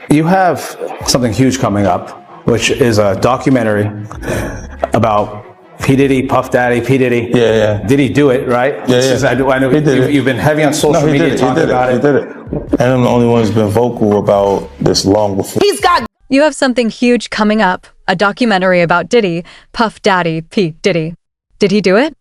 You have something huge coming up, which is a documentary about P. Diddy, Puff Daddy, P. Diddy. Yeah. Did he do it, right? Yeah. I know He did it. you've been heavy on social media talking about it. He did it. And I'm the only one who's been vocal about this long before. You have something huge coming up, a documentary about Diddy, Puff Daddy, P. Diddy. Did he do it?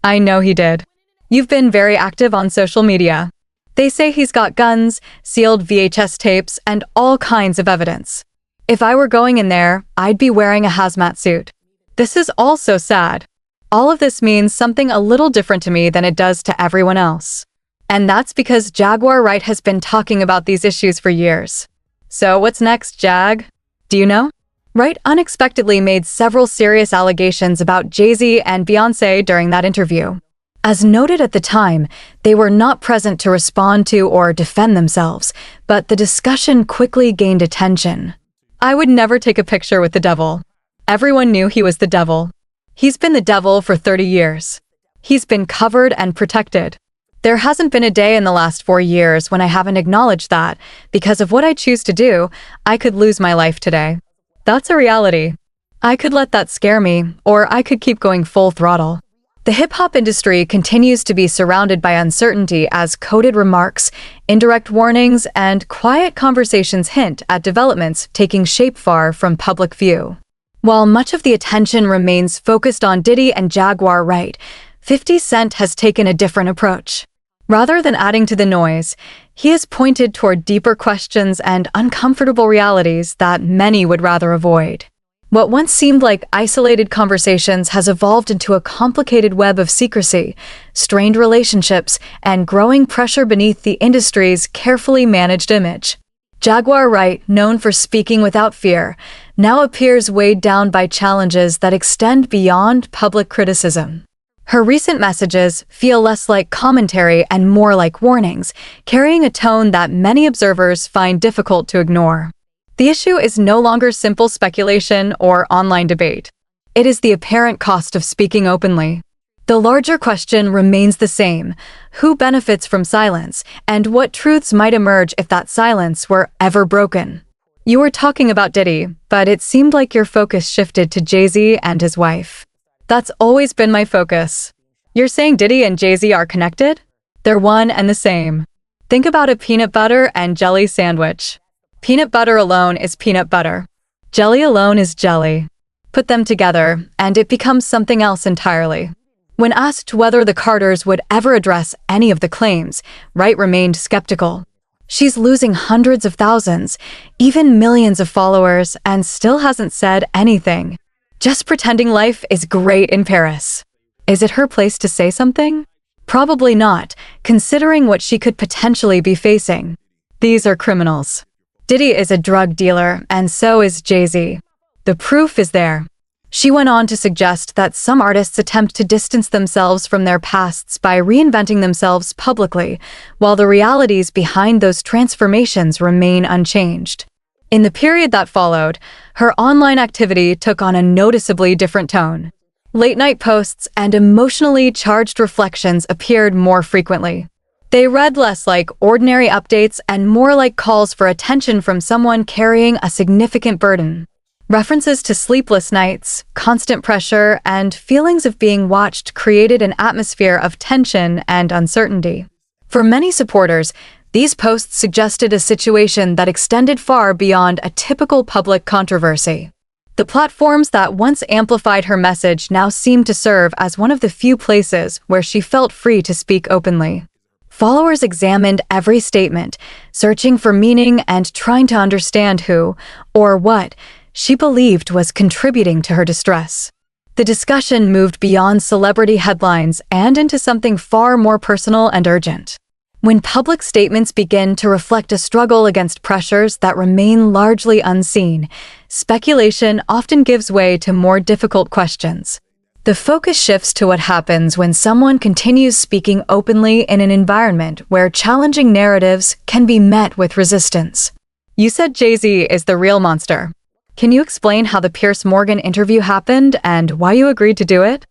I know he did. You've been very active on social media. They say he's got guns, sealed VHS tapes, and all kinds of evidence. If I were going in there, I'd be wearing a hazmat suit. This is all so sad. All of this means something a little different to me than it does to everyone else. And that's because Jaguar Wright has been talking about these issues for years. So what's next, Jag? Do you know? Wright unexpectedly made several serious allegations about Jay-Z and Beyoncé during that interview. As noted at the time, they were not present to respond to or defend themselves, but the discussion quickly gained attention. I would never take a picture with the devil. Everyone knew he was the devil. He's been the devil for 30 years. He's been covered and protected. There hasn't been a day in the last 4 years when I haven't acknowledged that, because of what I choose to do, I could lose my life today. That's a reality. I could let that scare me, or I could keep going full throttle. The hip-hop industry continues to be surrounded by uncertainty as coded remarks, indirect warnings, and quiet conversations hint at developments taking shape far from public view. While much of the attention remains focused on Diddy and Jaguar Wright, 50 Cent has taken a different approach. Rather than adding to the noise, he has pointed toward deeper questions and uncomfortable realities that many would rather avoid. What once seemed like isolated conversations has evolved into a complicated web of secrecy, strained relationships, and growing pressure beneath the industry's carefully managed image. Jaguar Wright, known for speaking without fear, now appears weighed down by challenges that extend beyond public criticism. Her recent messages feel less like commentary and more like warnings, carrying a tone that many observers find difficult to ignore. The issue is no longer simple speculation or online debate. It is the apparent cost of speaking openly. The larger question remains the same: who benefits from silence, and what truths might emerge if that silence were ever broken? You were talking about Diddy, but it seemed like your focus shifted to Jay-Z and his wife. That's always been my focus. You're saying Diddy and Jay-Z are connected? They're one and the same. Think about a peanut butter and jelly sandwich. Peanut butter alone is peanut butter. Jelly alone is jelly. Put them together, and it becomes something else entirely. When asked whether the Carters would ever address any of the claims, Wright remained skeptical. She's losing hundreds of thousands, even millions of followers, and still hasn't said anything. Just pretending life is great in Paris. Is it her place to say something? Probably not, considering what she could potentially be facing. These are criminals. Diddy is a drug dealer, and so is Jay-Z. The proof is there. She went on to suggest that some artists attempt to distance themselves from their pasts by reinventing themselves publicly, while the realities behind those transformations remain unchanged. In the period that followed, her online activity took on a noticeably different tone. Late-night posts and emotionally charged reflections appeared more frequently. They read less like ordinary updates and more like calls for attention from someone carrying a significant burden. References to sleepless nights, constant pressure, and feelings of being watched created an atmosphere of tension and uncertainty. For many supporters, these posts suggested a situation that extended far beyond a typical public controversy. The platforms that once amplified her message now seemed to serve as one of the few places where she felt free to speak openly. Followers examined every statement, searching for meaning and trying to understand who, or what, she believed was contributing to her distress. The discussion moved beyond celebrity headlines and into something far more personal and urgent. When public statements begin to reflect a struggle against pressures that remain largely unseen, speculation often gives way to more difficult questions. The focus shifts to what happens when someone continues speaking openly in an environment where challenging narratives can be met with resistance. You said Jay-Z is the real monster. Can you explain how the Piers Morgan interview happened and why you agreed to do it?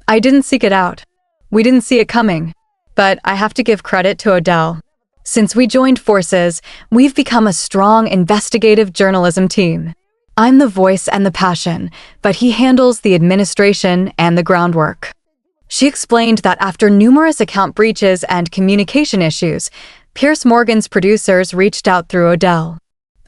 I didn't seek it out. We didn't see it coming. But I have to give credit to Odell. Since we joined forces, we've become a strong investigative journalism team. I'm the voice and the passion, but he handles the administration and the groundwork. She explained that after numerous account breaches and communication issues, Piers Morgan's producers reached out through Odell.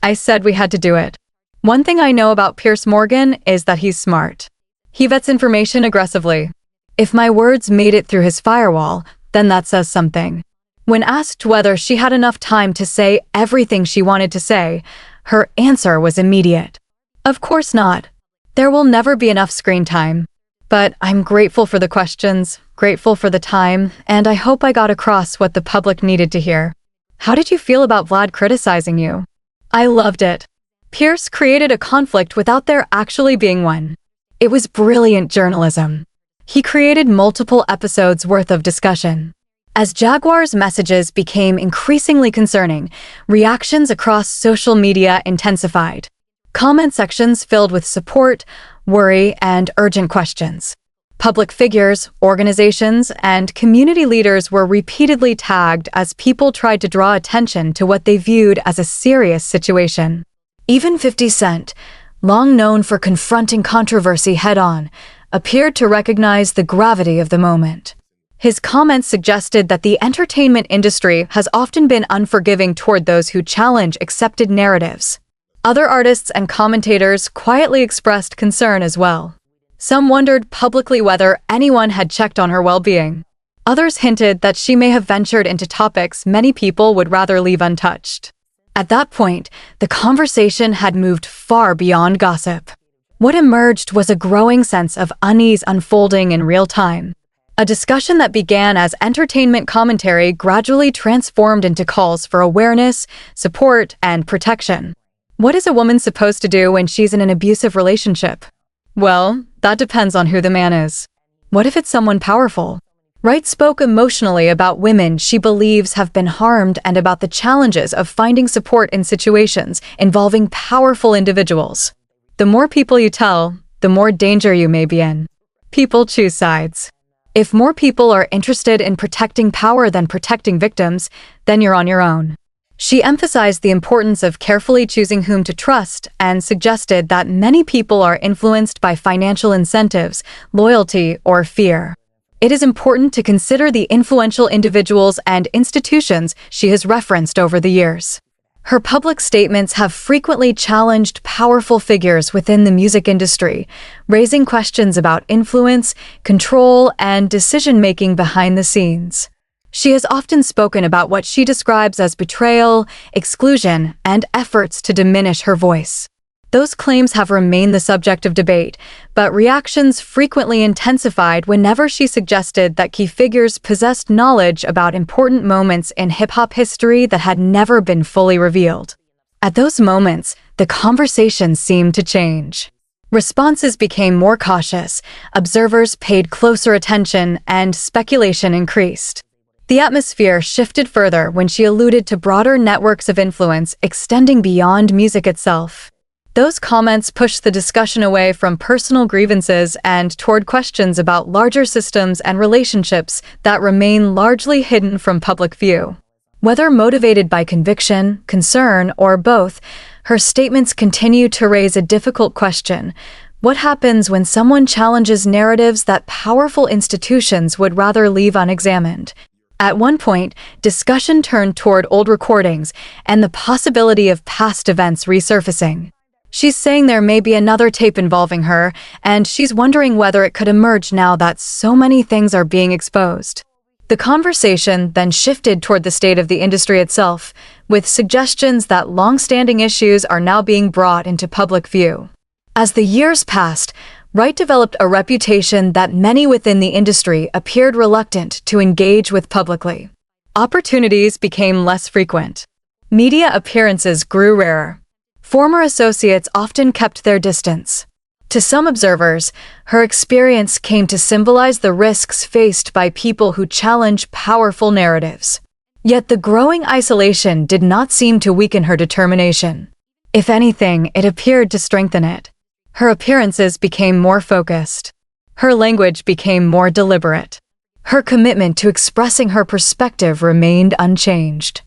I said we had to do it. One thing I know about Piers Morgan is that he's smart. He vets information aggressively. If my words made it through his firewall, then that says something. When asked whether she had enough time to say everything she wanted to say, her answer was immediate. Of course not. There will never be enough screen time. But I'm grateful for the questions, grateful for the time, and I hope I got across what the public needed to hear. How did you feel about Vlad criticizing you? I loved it. Piers created a conflict without there actually being one. It was brilliant journalism. He created multiple episodes worth of discussion. As Jaguar's messages became increasingly concerning, reactions across social media intensified. Comment sections filled with support, worry, and urgent questions. Public figures, organizations, and community leaders were repeatedly tagged as people tried to draw attention to what they viewed as a serious situation. Even 50 Cent, long known for confronting controversy head-on, appeared to recognize the gravity of the moment. His comments suggested that the entertainment industry has often been unforgiving toward those who challenge accepted narratives. Other artists and commentators quietly expressed concern as well. Some wondered publicly whether anyone had checked on her well-being. Others hinted that she may have ventured into topics many people would rather leave untouched. At that point, the conversation had moved far beyond gossip. What emerged was a growing sense of unease unfolding in real time. A discussion that began as entertainment commentary gradually transformed into calls for awareness, support, and protection. What is a woman supposed to do when she's in an abusive relationship? Well, that depends on who the man is. What if it's someone powerful? Wright spoke emotionally about women she believes have been harmed and about the challenges of finding support in situations involving powerful individuals. The more people you tell, the more danger you may be in. People choose sides. If more people are interested in protecting power than protecting victims, then you're on your own. She emphasized the importance of carefully choosing whom to trust and suggested that many people are influenced by financial incentives, loyalty, or fear. It is important to consider the influential individuals and institutions she has referenced over the years. Her public statements have frequently challenged powerful figures within the music industry, raising questions about influence, control, and decision-making behind the scenes. She has often spoken about what she describes as betrayal, exclusion, and efforts to diminish her voice. Those claims have remained the subject of debate, but reactions frequently intensified whenever she suggested that key figures possessed knowledge about important moments in hip-hop history that had never been fully revealed. At those moments, the conversation seemed to change. Responses became more cautious, observers paid closer attention, and speculation increased. The atmosphere shifted further when she alluded to broader networks of influence extending beyond music itself. Those comments pushed the discussion away from personal grievances and toward questions about larger systems and relationships that remain largely hidden from public view. Whether motivated by conviction, concern, or both, her statements continue to raise a difficult question. What happens when someone challenges narratives that powerful institutions would rather leave unexamined? At one point, discussion turned toward old recordings and the possibility of past events resurfacing. She's saying there may be another tape involving her, and she's wondering whether it could emerge now that so many things are being exposed. The conversation then shifted toward the state of the industry itself, with suggestions that long-standing issues are now being brought into public view. As the years passed, Wright developed a reputation that many within the industry appeared reluctant to engage with publicly. Opportunities became less frequent. Media appearances grew rarer. Former associates often kept their distance. To some observers, her experience came to symbolize the risks faced by people who challenge powerful narratives. Yet the growing isolation did not seem to weaken her determination. If anything, it appeared to strengthen it. Her appearances became more focused. Her language became more deliberate. Her commitment to expressing her perspective remained unchanged.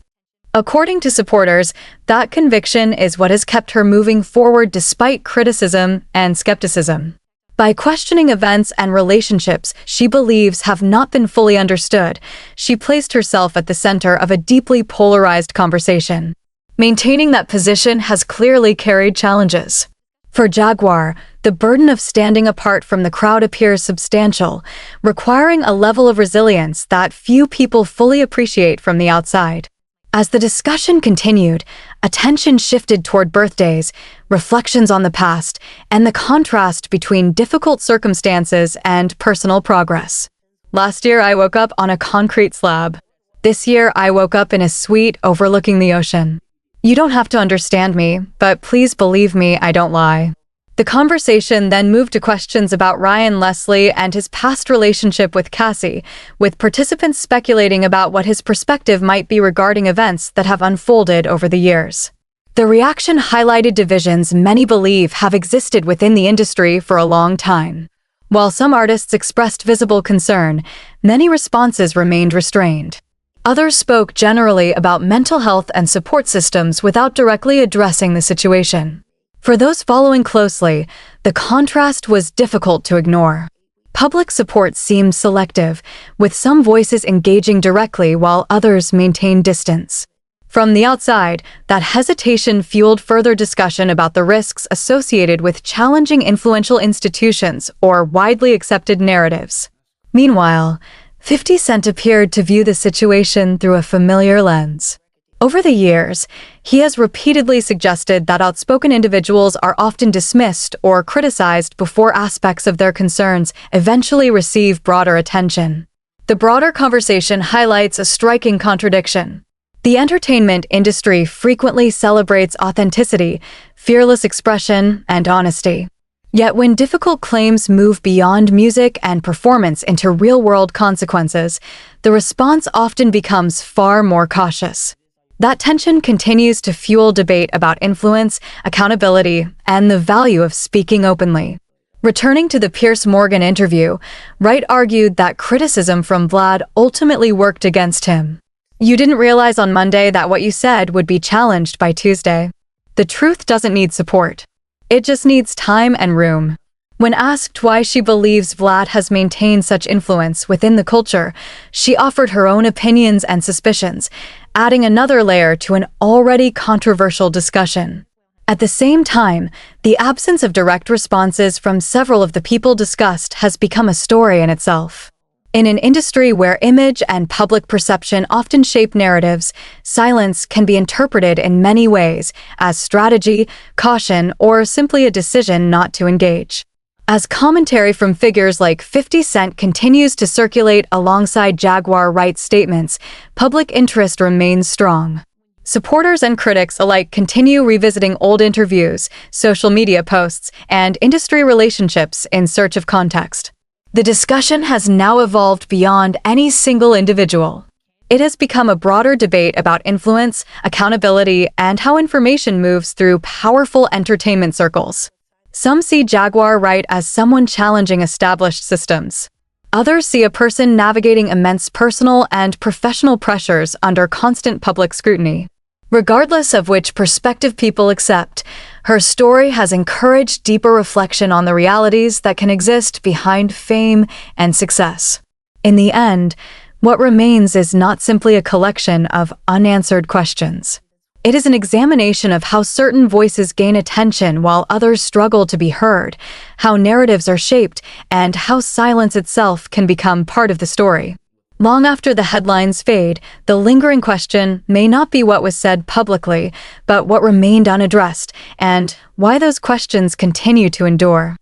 According to supporters, that conviction is what has kept her moving forward despite criticism and skepticism. By questioning events and relationships she believes have not been fully understood, she placed herself at the center of a deeply polarized conversation. Maintaining that position has clearly carried challenges. For Jaguar, the burden of standing apart from the crowd appears substantial, requiring a level of resilience that few people fully appreciate from the outside. As the discussion continued, attention shifted toward birthdays, reflections on the past, and the contrast between difficult circumstances and personal progress. Last year, I woke up on a concrete slab. This year, I woke up in a suite overlooking the ocean. You don't have to understand me, but please believe me, I don't lie. The conversation then moved to questions about Ryan Leslie and his past relationship with Cassie, with participants speculating about what his perspective might be regarding events that have unfolded over the years. The reaction highlighted divisions many believe have existed within the industry for a long time. While some artists expressed visible concern, many responses remained restrained. Others spoke generally about mental health and support systems without directly addressing the situation. For those following closely, the contrast was difficult to ignore. Public support seemed selective, with some voices engaging directly while others maintained distance. From the outside, that hesitation fueled further discussion about the risks associated with challenging influential institutions or widely accepted narratives. Meanwhile, 50 Cent appeared to view the situation through a familiar lens. Over the years, he has repeatedly suggested that outspoken individuals are often dismissed or criticized before aspects of their concerns eventually receive broader attention. The broader conversation highlights a striking contradiction. The entertainment industry frequently celebrates authenticity, fearless expression, and honesty. Yet when difficult claims move beyond music and performance into real-world consequences, the response often becomes far more cautious. That tension continues to fuel debate about influence, accountability, and the value of speaking openly. Returning to the Piers Morgan interview, Wright argued that criticism from Vlad ultimately worked against him. You didn't realize on Monday that what you said would be challenged by Tuesday. The truth doesn't need support. It just needs time and room. When asked why she believes Vlad has maintained such influence within the culture, she offered her own opinions and suspicions, adding another layer to an already controversial discussion. At the same time, the absence of direct responses from several of the people discussed has become a story in itself. In an industry where image and public perception often shape narratives, silence can be interpreted in many ways as strategy, caution, or simply a decision not to engage. As commentary from figures like 50 Cent continues to circulate alongside Jaguar Wright's statements, public interest remains strong. Supporters and critics alike continue revisiting old interviews, social media posts, and industry relationships in search of context. The discussion has now evolved beyond any single individual. It has become a broader debate about influence, accountability, and how information moves through powerful entertainment circles. Some see Jaguar Wright as someone challenging established systems. Others see a person navigating immense personal and professional pressures under constant public scrutiny. Regardless of which perspective people accept, her story has encouraged deeper reflection on the realities that can exist behind fame and success. In the end, what remains is not simply a collection of unanswered questions. It is an examination of how certain voices gain attention while others struggle to be heard, how narratives are shaped, and how silence itself can become part of the story. Long after the headlines fade, the lingering question may not be what was said publicly, but what remained unaddressed, and why those questions continue to endure.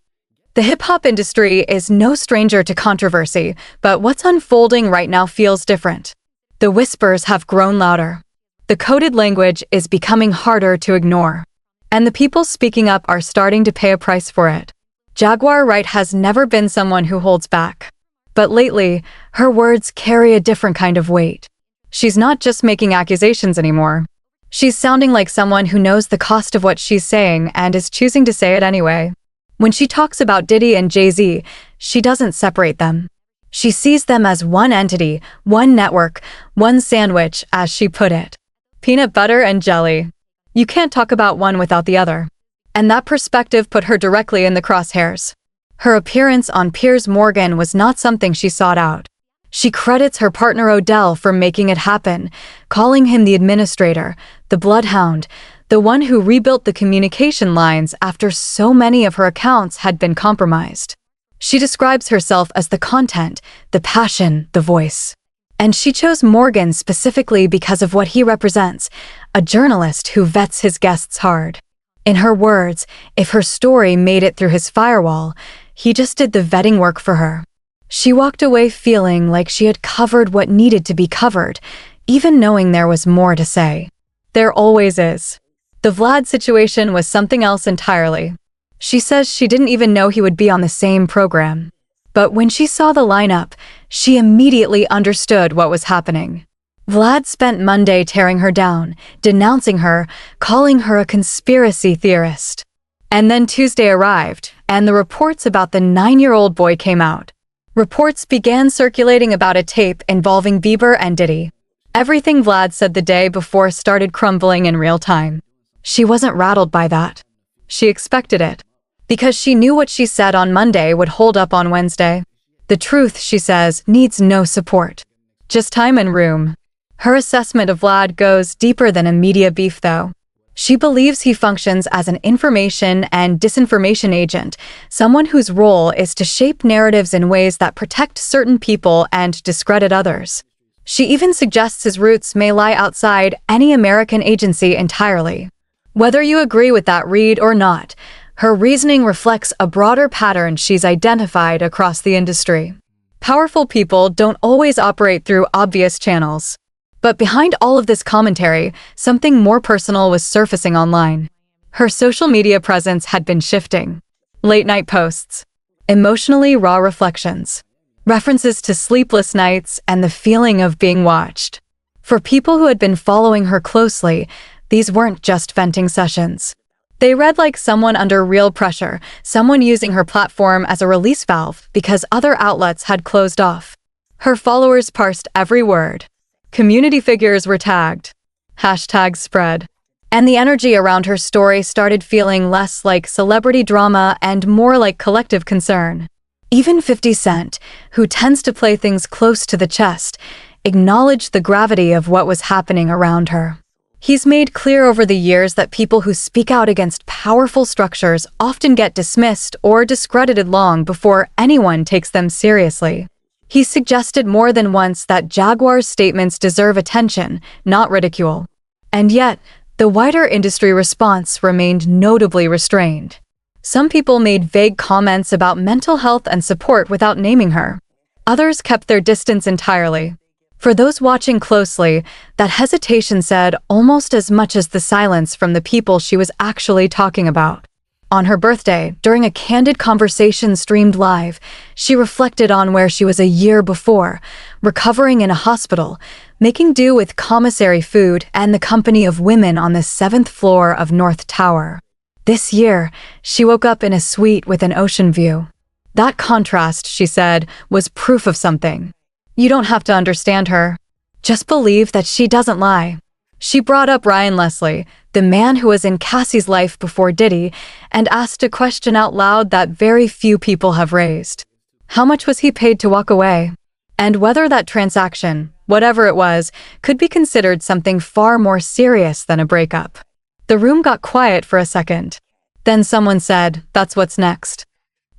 The hip-hop industry is no stranger to controversy, but what's unfolding right now feels different. The whispers have grown louder. The coded language is becoming harder to ignore. And the people speaking up are starting to pay a price for it. Jaguar Wright has never been someone who holds back. But lately, her words carry a different kind of weight. She's not just making accusations anymore. She's sounding like someone who knows the cost of what she's saying and is choosing to say it anyway. When she talks about Diddy and Jay-Z, she doesn't separate them. She sees them as one entity, one network, one sandwich, as she put it. Peanut butter and jelly. You can't talk about one without the other. And that perspective put her directly in the crosshairs. Her appearance on Piers Morgan was not something she sought out. She credits her partner Odell for making it happen, calling him the administrator, the bloodhound, the one who rebuilt the communication lines after so many of her accounts had been compromised. She describes herself as the content, the passion, the voice. And she chose Morgan specifically because of what he represents, a journalist who vets his guests hard. In her words, if her story made it through his firewall, he just did the vetting work for her. She walked away feeling like she had covered what needed to be covered, even knowing there was more to say. There always is. The Vlad situation was something else entirely. She says she didn't even know he would be on the same program. But when she saw the lineup, she immediately understood what was happening. Vlad spent Monday tearing her down, denouncing her, calling her a conspiracy theorist. And then Tuesday arrived, and the reports about the 9-year-old boy came out. Reports began circulating about a tape involving Bieber and Diddy. Everything Vlad said the day before started crumbling in real time. She wasn't rattled by that. She expected it. Because she knew what she said on Monday would hold up on Wednesday. The truth, she says, needs no support. Just time and room. Her assessment of Vlad goes deeper than a media beef, though. She believes he functions as an information and disinformation agent, someone whose role is to shape narratives in ways that protect certain people and discredit others. She even suggests his roots may lie outside any American agency entirely. Whether you agree with that read or not, her reasoning reflects a broader pattern she's identified across the industry. Powerful people don't always operate through obvious channels. But behind all of this commentary, something more personal was surfacing online. Her social media presence had been shifting. Late-night posts, emotionally raw reflections, references to sleepless nights and the feeling of being watched. For people who had been following her closely, these weren't just venting sessions. They read like someone under real pressure, someone using her platform as a release valve because other outlets had closed off. Her followers parsed every word. Community figures were tagged. Hashtags spread. And the energy around her story started feeling less like celebrity drama and more like collective concern. Even 50 Cent, who tends to play things close to the chest, acknowledged the gravity of what was happening around her. He's made clear over the years that people who speak out against powerful structures often get dismissed or discredited long before anyone takes them seriously. He suggested more than once that Jaguar's statements deserve attention, not ridicule. And yet, the wider industry response remained notably restrained. Some people made vague comments about mental health and support without naming her. Others kept their distance entirely. For those watching closely, that hesitation said almost as much as the silence from the people she was actually talking about. On her birthday, during a candid conversation streamed live, she reflected on where she was a year before, recovering in a hospital, making do with commissary food and the company of women on the 7th floor of North Tower. This year, she woke up in a suite with an ocean view. That contrast, she said, was proof of something. You don't have to understand her. Just believe that she doesn't lie. She brought up Ryan Leslie, the man who was in Cassie's life before Diddy, and asked a question out loud that very few people have raised. How much was he paid to walk away? And whether that transaction, whatever it was, could be considered something far more serious than a breakup. The room got quiet for a second. Then someone said, "That's what's next."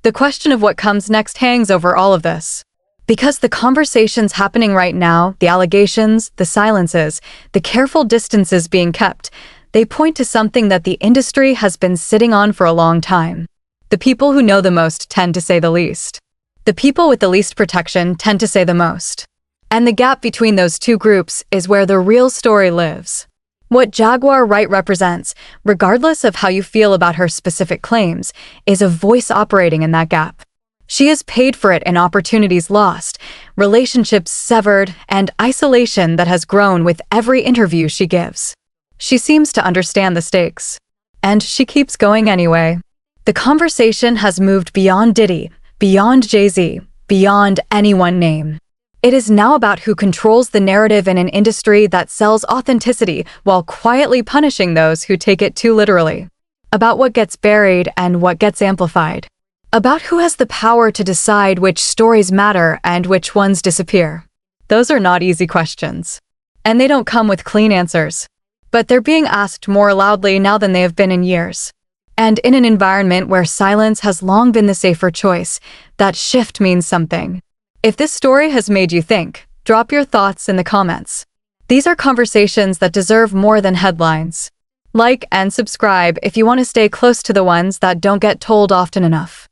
The question of what comes next hangs over all of this. Because the conversations happening right now, the allegations, the silences, the careful distances being kept, they point to something that the industry has been sitting on for a long time. The people who know the most tend to say the least. The people with the least protection tend to say the most. And the gap between those two groups is where the real story lives. What Jaguar Wright represents, regardless of how you feel about her specific claims, is a voice operating in that gap. She is paid for it in opportunities lost, relationships severed, and isolation that has grown with every interview she gives. She seems to understand the stakes. And she keeps going anyway. The conversation has moved beyond Diddy, beyond Jay-Z, beyond any one name. It is now about who controls the narrative in an industry that sells authenticity while quietly punishing those who take it too literally. About what gets buried and what gets amplified. About who has the power to decide which stories matter and which ones disappear. Those are not easy questions. And they don't come with clean answers. But they're being asked more loudly now than they have been in years. And in an environment where silence has long been the safer choice, that shift means something. If this story has made you think, drop your thoughts in the comments. These are conversations that deserve more than headlines. Like and subscribe if you want to stay close to the ones that don't get told often enough.